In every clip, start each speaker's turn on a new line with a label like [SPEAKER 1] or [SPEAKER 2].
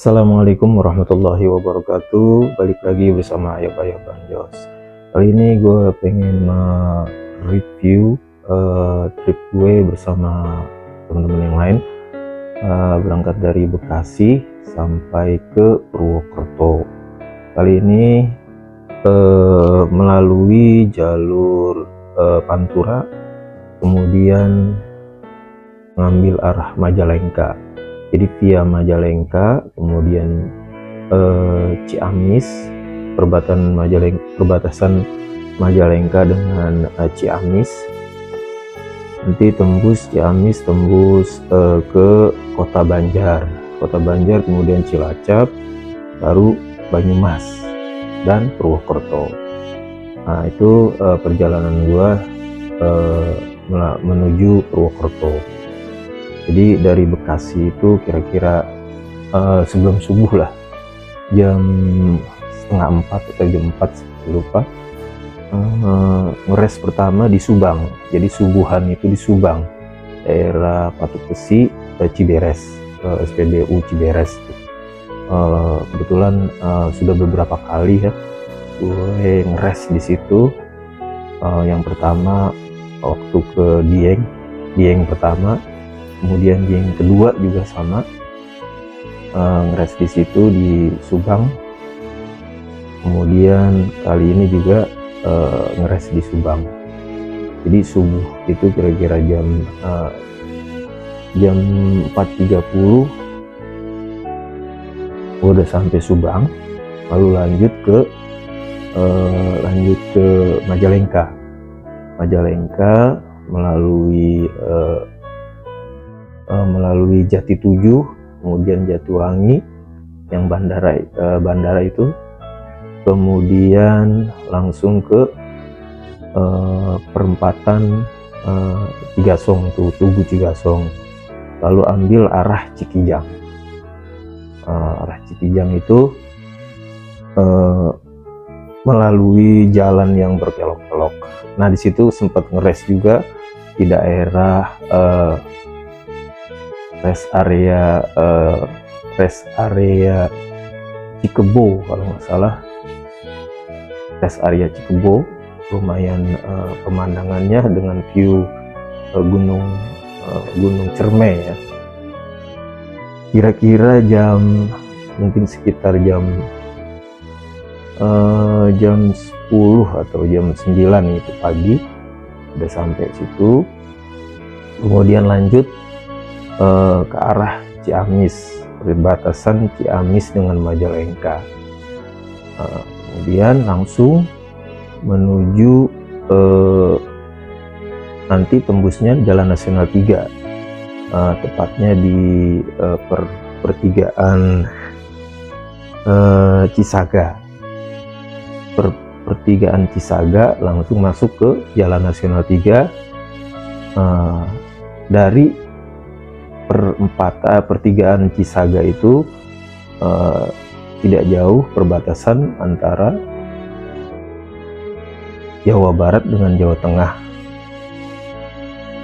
[SPEAKER 1] Assalamualaikum warahmatullahi wabarakatuh. Balik lagi bersama Ayah Banjos. Kali ini gue pengen review trip gue bersama teman-teman yang lain, berangkat dari Bekasi sampai ke Purwokerto. Kali ini melalui jalur Pantura, kemudian mengambil arah Majalengka. Jadi via Majalengka, kemudian Ciamis, perbatasan Majalengka dengan Ciamis. Nanti tembus Ciamis, tembus ke Kota Banjar, kemudian Cilacap, baru Banyumas dan Purwokerto. Nah, itu perjalanan gua menuju Purwokerto. Jadi dari Bekasi itu kira-kira sebelum subuh lah, jam 3:30 atau jam 4, lupa. Ngeres pertama di Subang. Jadi subuhan itu di Subang, daerah Patok Besi, Ciberes, SPBU Ciberes. Kebetulan sudah beberapa kali ya gue ngeres di situ. Yang pertama waktu ke Dieng pertama, kemudian yang kedua juga sama, ngeres di situ di Subang. Kemudian kali ini juga ngeres di Subang. Jadi subuh itu kira-kira jam 4.30 udah sampai Subang, lalu lanjut ke Majalengka melalui Jati 7, kemudian Jatiwangi yang bandara itu, kemudian langsung ke perempatan Cigasong, Tugu Cigasong, lalu ambil arah Cikijang. Arah Cikijang itu melalui jalan yang berkelok-kelok. Nah, di situ sempat ngeres juga di daerah rest area Cikebo, kalau nggak salah. Rest area Cikebo lumayan pemandangannya dengan view gunung Cerme ya. Kira-kira mungkin sekitar jam 10 atau jam 9 itu pagi udah sampai situ. Kemudian lanjut ke arah Ciamis, perbatasan Ciamis dengan Majalengka. Kemudian langsung menuju nanti tembusnya Jalan Nasional 3, tepatnya di pertigaan Cisaga. Pertigaan Cisaga langsung masuk ke Jalan Nasional 3. Dari pertigaan Cisaga itu tidak jauh perbatasan antara Jawa Barat dengan Jawa Tengah.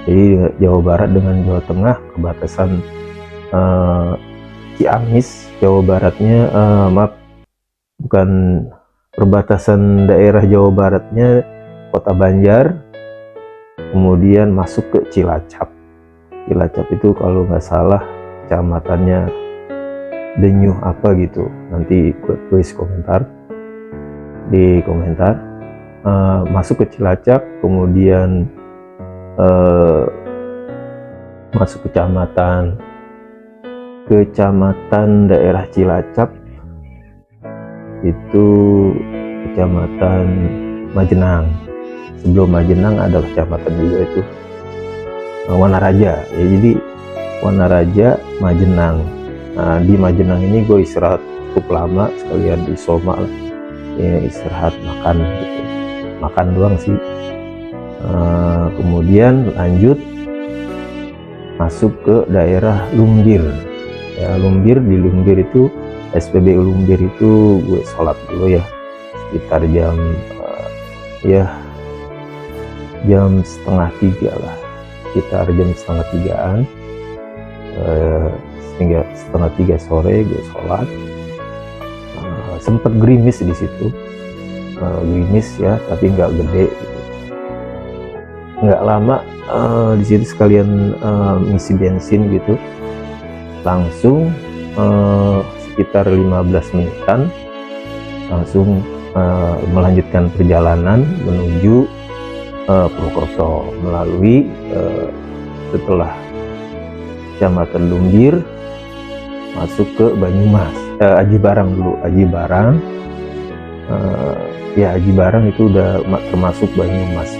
[SPEAKER 1] Jadi Jawa Barat dengan Jawa Tengah, perbatasan Ciamis, Jawa Baratnya, bukan perbatasan daerah Jawa Baratnya Kota Banjar, kemudian masuk ke Cilacap. Cilacap itu kalau nggak salah kecamatannya Denyuh apa gitu, nanti gue tulis di komentar. Masuk ke Cilacap, kemudian masuk kecamatan daerah Cilacap itu kecamatan Majenang. Sebelum Majenang ada kecamatan juga itu Wanaraja ya. Jadi Wanaraja, Majenang. Nah, di Majenang ini gue istirahat cukup lama, sekalian di Soma lah ya, istirahat makan gitu, makan doang sih. Kemudian lanjut masuk ke daerah Lumbir ya. Di Lumbir itu SPBU Lumbir itu gue sholat dulu ya, sekitar jam 2:30 lah, sekitar jam 2:30-an. hingga setengah 3 sore gue sholat. Sempet gerimis di situ, gerimis ya, tapi nggak gede gitu. Nggak lama di situ sekalian ngisi bensin gitu, langsung sekitar 15 menitan langsung melanjutkan perjalanan menuju Purwokerto melalui setelah Kecamatan Lumbir masuk ke Banyumas, Aji Barang dulu, Aji Barang, ya Aji Barang itu udah termasuk Banyumas,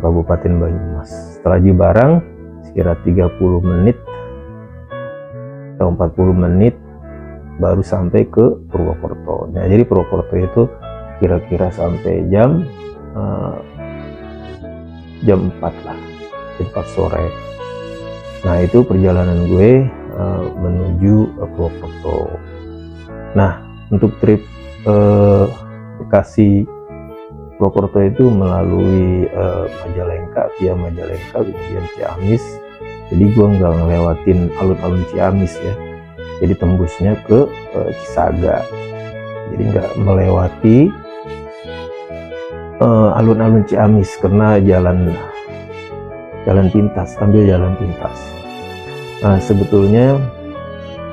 [SPEAKER 1] Kabupaten Banyumas. Setelah Aji Barang sekira 30 menit atau 40 menit baru sampai ke Purwokerto. Nah, jadi Purwokerto itu kira-kira sampai jam 4 lah, jam 4 sore. Nah, itu perjalanan gue menuju Purwokerto. Nah, untuk trip Bekasi Purwokerto itu melalui Majalengka, via Majalengka kemudian Ciamis. Jadi gue nggak ngelewatin alun-alun Ciamis ya, jadi tembusnya ke Cisaga, jadi nggak melewati alun-alun Ciamis karena jalan pintas, ambil jalan pintas. Nah, sebetulnya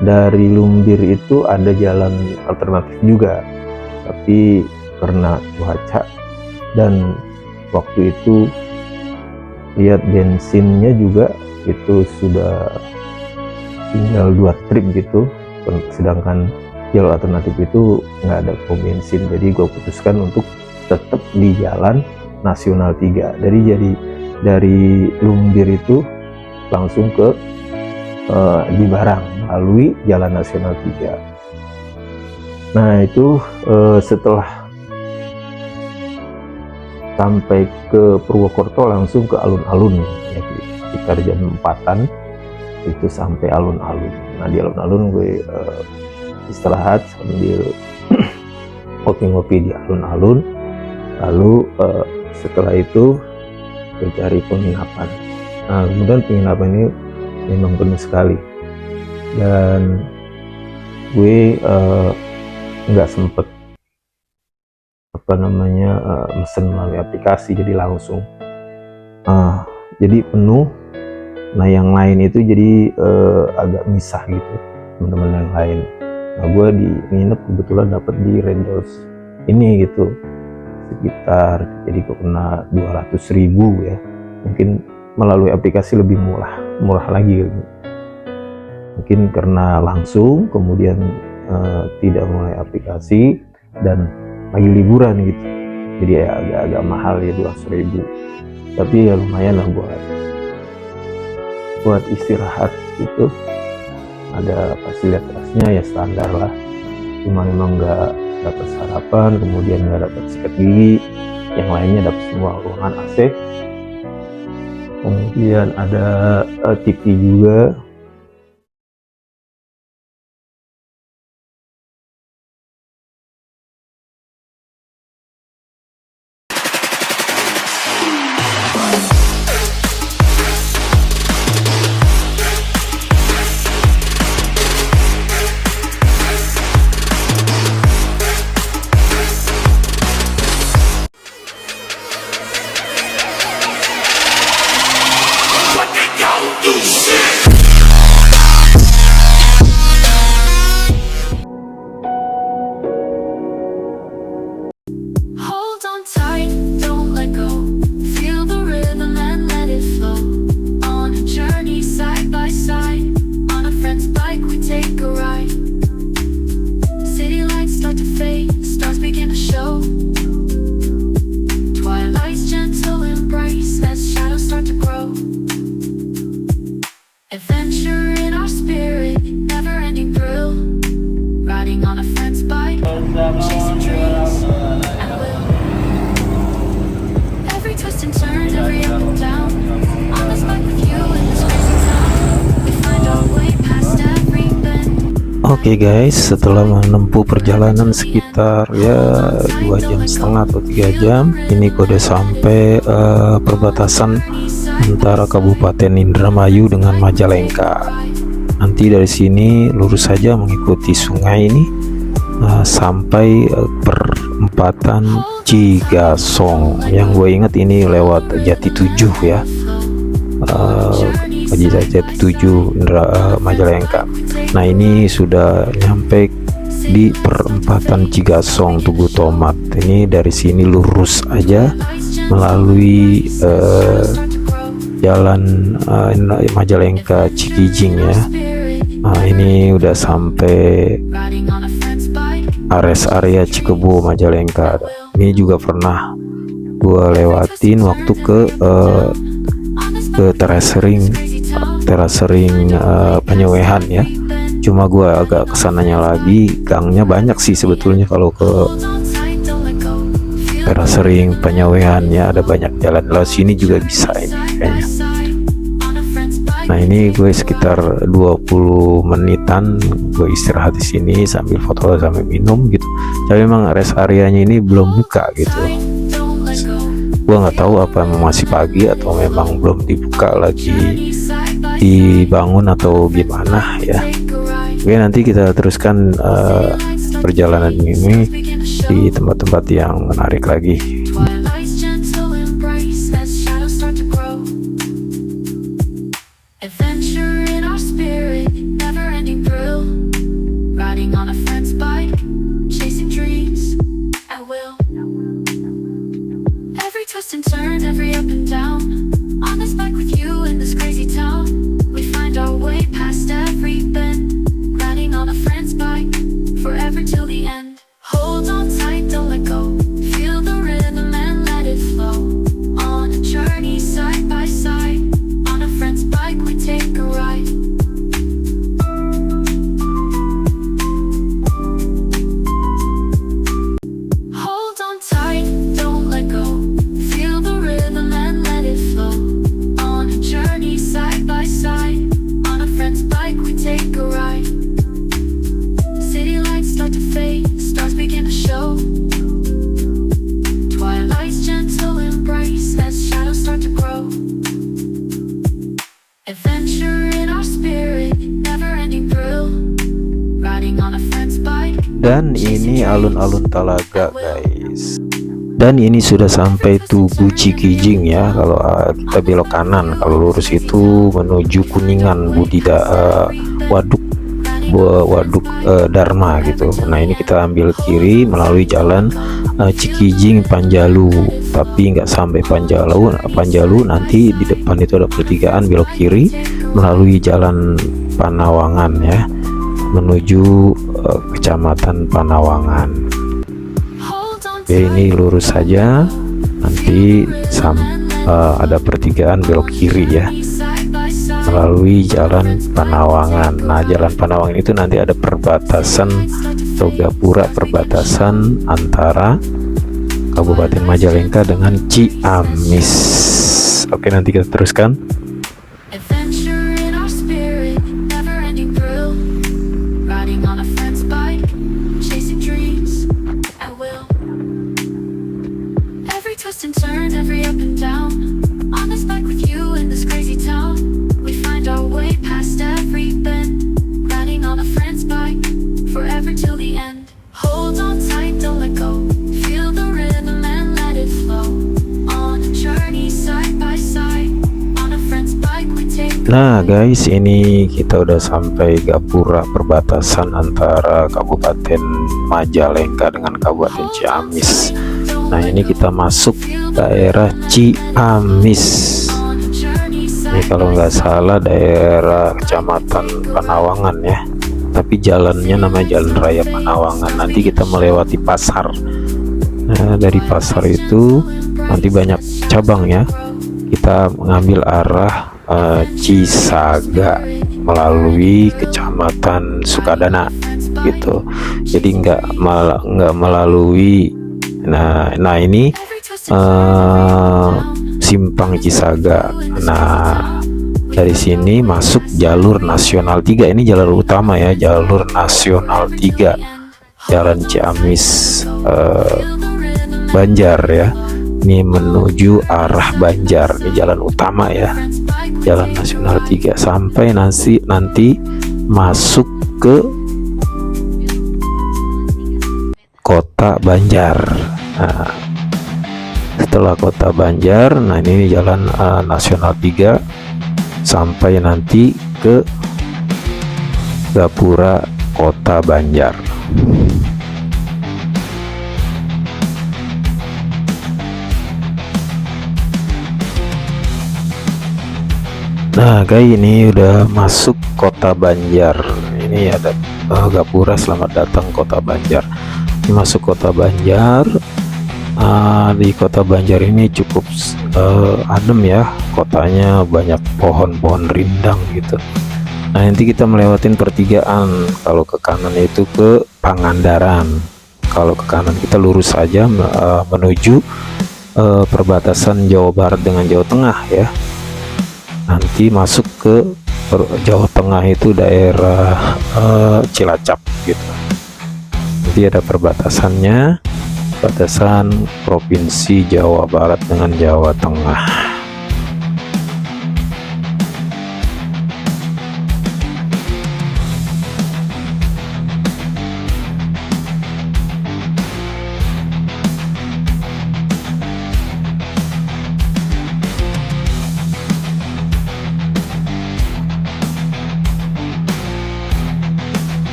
[SPEAKER 1] dari Lumbir itu ada jalan alternatif juga, tapi karena cuaca dan waktu itu lihat bensinnya juga itu sudah tinggal 2 trip gitu, sedangkan jalur alternatif itu nggak ada pom bensin. Jadi gue putuskan untuk tetap di jalan Nasional 3. Dari Lumbir itu langsung ke Aji Barang melalui jalan Nasional 3. Nah, itu setelah sampai ke Purwokerto langsung ke alun-alun ya, sekitar jam 4-an itu sampai alun-alun. Nah, di alun-alun gue istirahat sambil ngopi-ngopi di alun-alun. Lalu setelah itu gue cari penginapan. Nah, kemudian penginapan ini memang penuh sekali dan gue nggak sempet mesen melalui aplikasi, jadi langsung jadi penuh. Nah, yang lain itu jadi agak misah gitu teman-teman yang lain. Nah, gue di nginep kebetulan dapat di Rendos ini gitu, sekitar, jadi gue kena 200.000 ya. Mungkin melalui aplikasi lebih murah lagi gitu. Mungkin karena langsung, kemudian tidak melalui aplikasi dan lagi liburan gitu, jadi ya agak mahal ya 200.000, tapi ya lumayan lah buat istirahat gitu. Ada fasilitasnya ya standar lah, cuma memang nggak dapat sarapan, kemudian nggak dapat sikat gigi, yang lainnya dapat semua. Ruangan AC, kemudian ada TV juga. Oke guys, setelah menempuh perjalanan sekitar ya 2,5 jam atau 3 jam, ini udah sampai perbatasan antara Kabupaten Indramayu dengan Majalengka. Nanti dari sini lurus saja mengikuti sungai ini sampai perempatan Cigasong. Yang gue ingat ini lewat Jati 7 ya, Jati 7 Majalengka. Nah ini sudah nyampe di perempatan Cigasong Tugu Tomat. Ini dari sini lurus aja melalui jalan Majalengka Cikijing ya. Nah ini udah sampai area Cikebo Majalengka. Ini juga pernah gua lewatin waktu ke terasering Penyewehan ya. Cuma gua agak kesananya lagi, gangnya banyak sih sebetulnya kalau ke terasering Penyewehan ya, ada banyak jalan. Lalu sini juga bisa ini kayaknya. Nah ini gue sekitar 20 menitan gue istirahat di sini sambil foto sambil minum gitu. Tapi memang rest areanya ini belum buka gitu. Gue nggak tahu apa masih pagi atau memang belum dibuka lagi, dibangun atau gimana ya. Oke, nanti kita teruskan perjalanan ini di tempat-tempat yang menarik lagi. Dan ini alun-alun Talaga guys. Dan ini sudah sampai Tugu Cikijing ya. Kalau kita belok kanan, kalau lurus itu menuju Kuningan Waduk Dharma gitu. Nah ini kita ambil kiri melalui jalan Cikijing Panjalu, tapi nggak sampai Panjalu. Nanti di depan itu ada pertigaan, belok kiri melalui jalan Panawangan ya, menuju Kecamatan Panawangan. Oke, ini lurus saja, nanti ada pertigaan belok kiri ya, melalui jalan Panawangan. Nah jalan Panawangan itu nanti ada perbatasan atau gapura perbatasan antara Kabupaten Majalengka dengan Ciamis. Oke, nanti kita teruskan. Nah guys, ini kita udah sampai gapura perbatasan antara Kabupaten Majalengka dengan Kabupaten Ciamis. Nah ini kita masuk daerah Ciamis. Ini kalau nggak salah daerah Kecamatan Panawangan ya, tapi jalannya namanya Jalan Raya Panawangan. Nanti kita melewati pasar. Nah, dari pasar itu nanti banyak cabang ya. Kita mengambil arah Cisaga melalui Kecamatan Sukadana gitu. Jadi nggak melalui nah ini simpang Cisaga. Nah dari sini masuk jalur nasional 3. Ini jalur utama ya, jalur nasional 3 Jalan Ciamis Banjar ya. Ini menuju arah Banjar, ini jalan utama ya, jalan nasional 3 sampai nanti
[SPEAKER 2] masuk ke Kota Banjar. Nah, setelah Kota Banjar, nah ini jalan nasional 3 sampai nanti ke Gapura Kota Banjar. Nah guys, ini udah masuk Kota Banjar. Ini ada Gapura, selamat datang Kota Banjar. Ini masuk Kota Banjar. Di Kota Banjar ini cukup adem ya, kotanya banyak pohon-pohon rindang gitu. Nah nanti kita melewatin pertigaan. Kalau ke kanan itu ke Pangandaran, kalau ke kanan kita lurus saja menuju perbatasan Jawa Barat dengan Jawa Tengah ya. Nanti masuk ke Jawa Tengah itu daerah Cilacap gitu. Nanti ada perbatasannya, batasan Provinsi Jawa Barat dengan Jawa Tengah.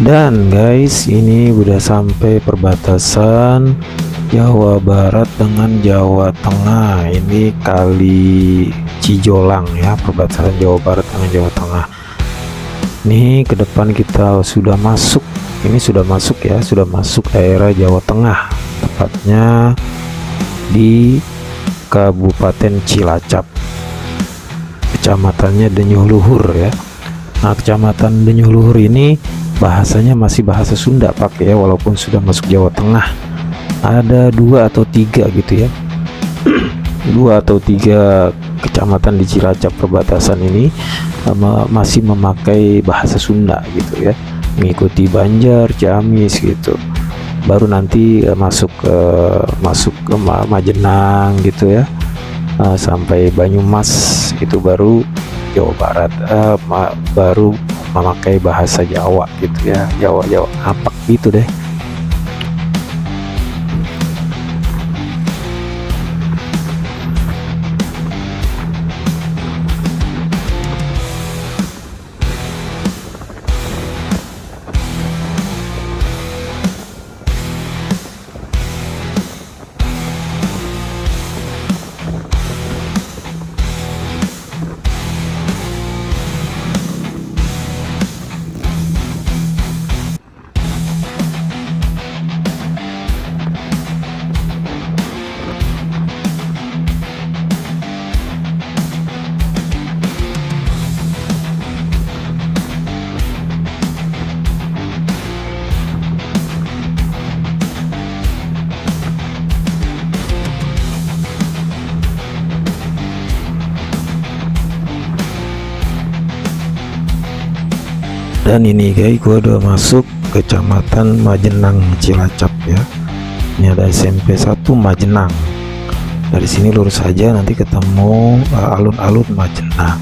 [SPEAKER 2] Dan guys, ini udah sampai perbatasan Jawa Barat dengan Jawa Tengah. Ini Kali Cijolang ya, perbatasan Jawa Barat dengan Jawa Tengah. Ini ke depan kita sudah masuk. Ini sudah masuk ya, sudah masuk daerah Jawa Tengah, tepatnya di Kabupaten Cilacap, kecamatannya Denyuh Luhur ya. Nah, kecamatan Denyuh Luhur ini bahasanya masih bahasa Sunda pakai ya, walaupun sudah masuk Jawa Tengah. Ada 2 atau 3 gitu ya. 2 atau 3 kecamatan di Cilacap perbatasan ini masih memakai bahasa Sunda gitu ya, mengikuti Banjar, Ciamis gitu. Baru nanti masuk ke Majenang gitu ya, sampai Banyumas itu baru Jawa Barat, baru memakai bahasa Jawa gitu ya, Jawa apa gitu deh. Dan ini guys, gua udah masuk Kecamatan Majenang Cilacap ya. Ini ada SMP 1 Majenang. Dari sini lurus saja, nanti ketemu alun-alun Majenang.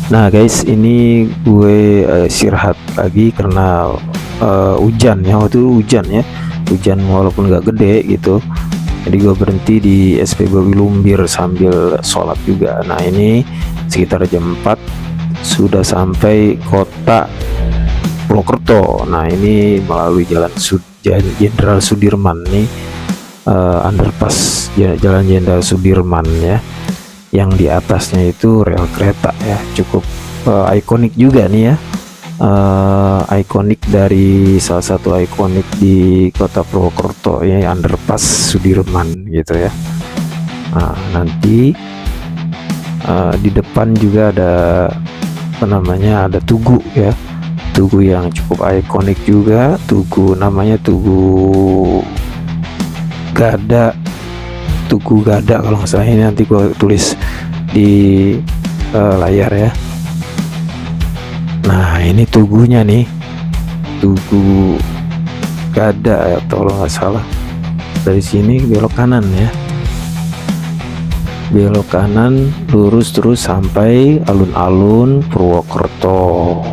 [SPEAKER 2] Nah guys, ini gue istirahat lagi karena hujan ya, waktu itu hujan ya, hujan walaupun nggak gede gitu. Jadi gue berhenti di SPBU Lumbir sambil sholat juga. Nah ini sekitar jam 4 sudah sampai kota Purwokerto. Nah ini melalui jalan Jenderal Sudirman nih, underpass jalan Jenderal Sudirman ya, yang di atasnya itu rel kereta ya, cukup ikonik juga nih ya. ikonik dari salah satu ikonik di kota Purwokerto ya, underpass Sudirman gitu ya. Nah, nanti di depan juga ada apa namanya, ada tugu ya, tugu yang cukup ikonik juga, tugu namanya Tugu Gada, Tugu Gada kalau nggak salah. Ini nanti gue tulis di layar ya. Nah, ini tugunya nih, Tugu Gada ya kalau nggak salah. Dari sini belok kanan ya, belok kanan lurus terus sampai alun-alun Purwokerto.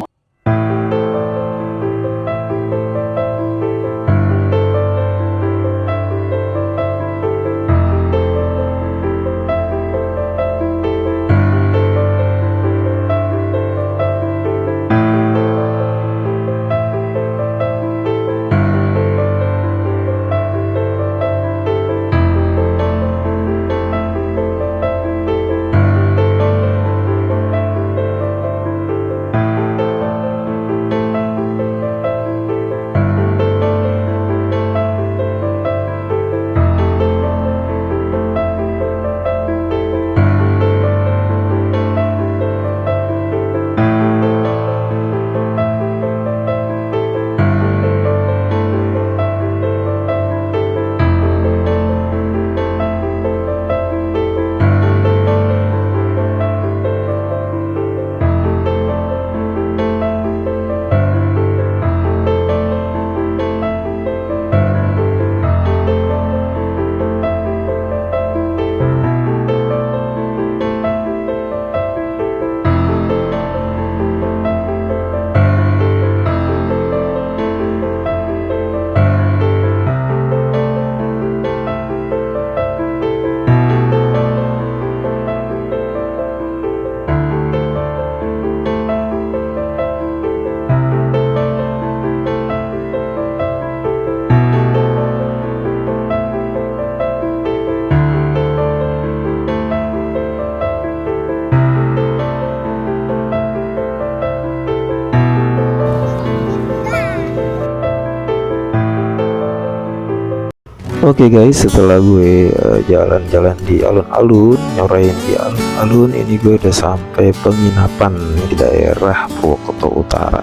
[SPEAKER 2] Oke guys, setelah gue jalan-jalan di alun-alun, nyorain di alun-alun, ini gue udah sampai penginapan di daerah Purwokerto Utara.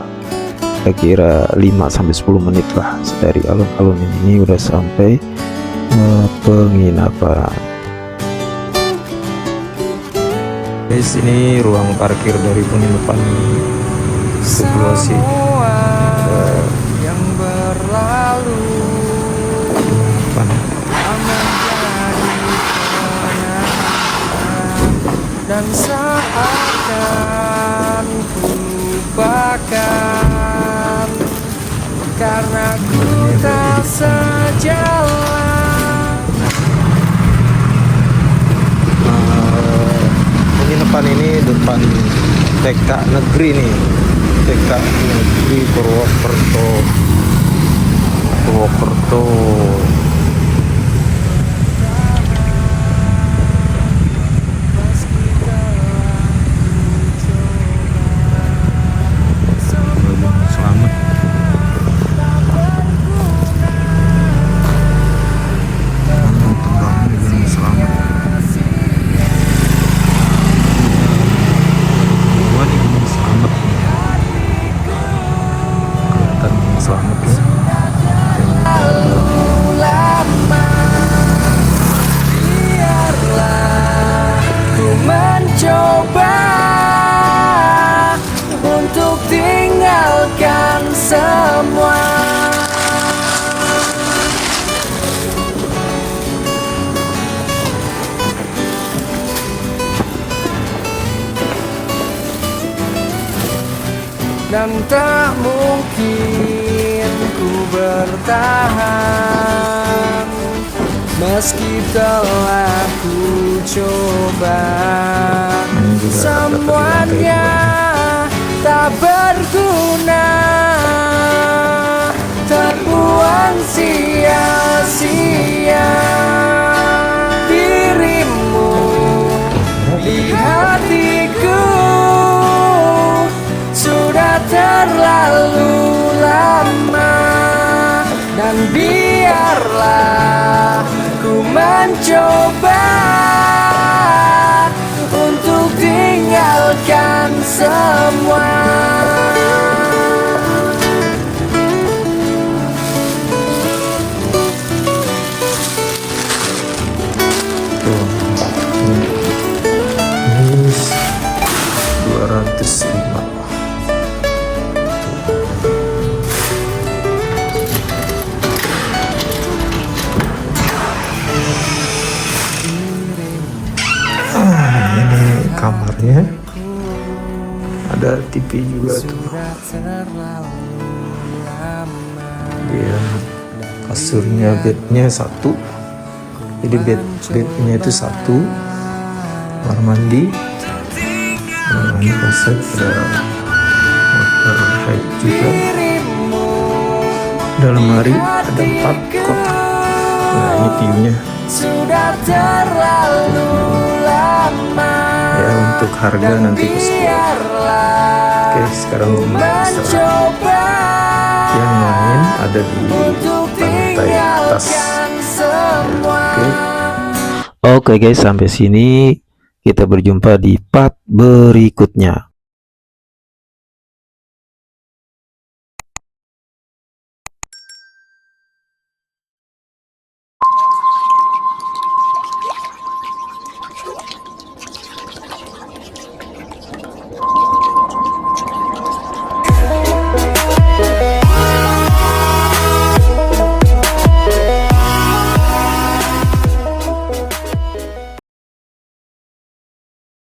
[SPEAKER 2] Kira-kira 5-10 menit lah dari alun-alun ini udah sampai penginapan. Guys, ini ruang parkir dari penginapan sebelah sini.
[SPEAKER 3] Yang berlalu dan seakan ku lupakan karena ku tak sejalan.
[SPEAKER 2] Penginapan ini depan TK Negeri nih, TK Negeri Purwokerto.
[SPEAKER 3] Dan tak mungkin ku bertahan meski telah ku coba. Semuanya tak berguna, terbuang sia-sia. Dirimu di hatiku sudah terlalu mencoba untuk tinggalkan semua.
[SPEAKER 2] Ini 205. Ini kamarnya, ada TV juga tuh. Dia kasurnya, bednya satu, jadi bednya itu satu, kamar mandi. Nah, ini kaset, ada motor haid juga. Dalam hari ada 4 kotak. Nah, ini view-nya.
[SPEAKER 3] Sudah terlalu lama.
[SPEAKER 2] Ya, untuk harga nanti kesekian. Oke, sekarang
[SPEAKER 3] Mencoba
[SPEAKER 2] yang main ada di
[SPEAKER 3] untuk
[SPEAKER 2] lantai atas.
[SPEAKER 3] tinggalkan semua.
[SPEAKER 2] Oke guys, sampai sini kita berjumpa di part berikutnya.